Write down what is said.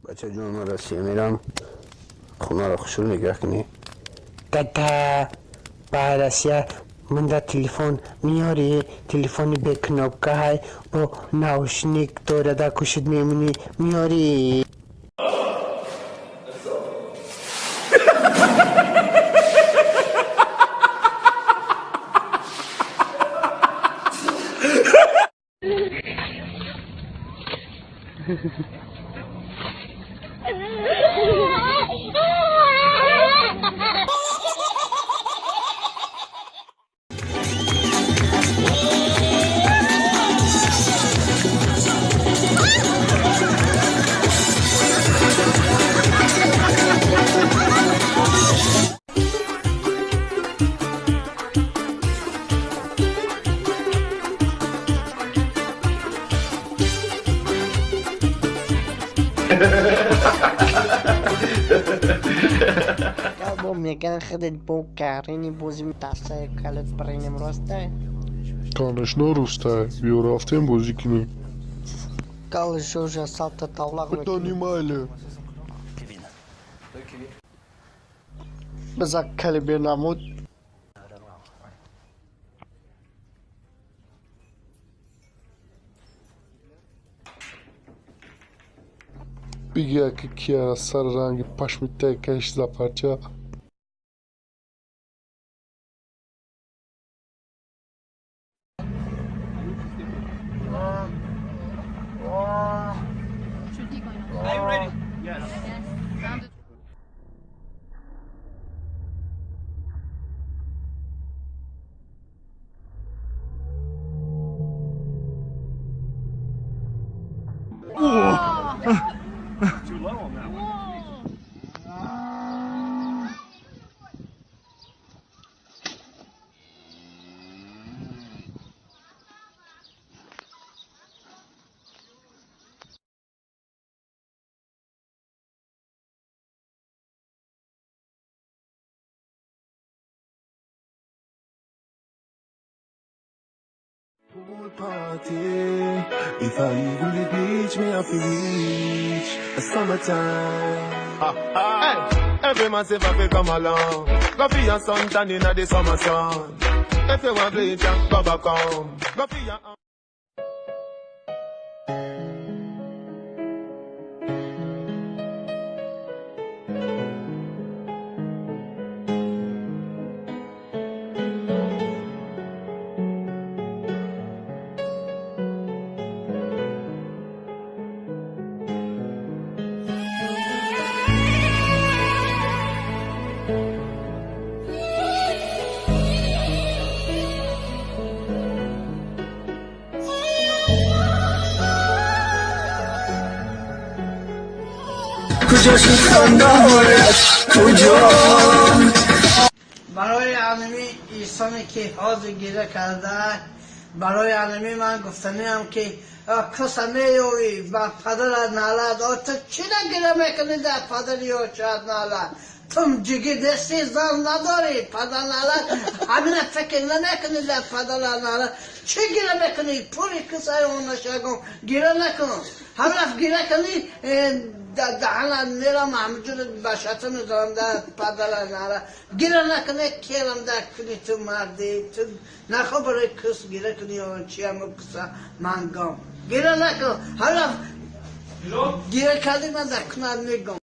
بچه جون من رسیه میرم خونه رو خوشو نگه کنی. دادا برسیه من در تلفن میاری تلفنی به کنابگه های با ناوشنیک دوره در کشید میمونی میاری. Albo میگن خودت با کارینی بازی تاسه کالت برینم راسته کانش نرسته بیا رفتیم بازی کنیم کال جوجا سالت طاوله بتانی مایله بزا کلی بینامود بگه که کیا سر رنگ پشمیته کش زپرچه Are you ready? Yes. Sound it. Too low on that one. Pool party. If I even the beach, me have to reach the summertime. Hey, every man say if come along, go for your sunshine in the summer sun. If you want bleach, go back home. Go for your کجا شد خنده‌هایت کجا برای علمی ایسانی که حاضر گیره کرده برای علمی من گفتنیم که کسا میوی با پدر نالد تو چی نگیره میکنی در پدری و شاید نالد تم جگی دستی زن نداری پدر نالد همین فکر نمیکنی در پدر نالد چی گیره میکنی پوری کسای اون نشگم گیره نکن همین گیره کنی دهنم میرم همجور باشته میذارم در پدر ناله گیره نکنه کیرم در کنی تو مردی تو نخوا برای کس گیره کنی و چی همه کسا منگام گیره نکن حالا گیره کردی من در کنار میگم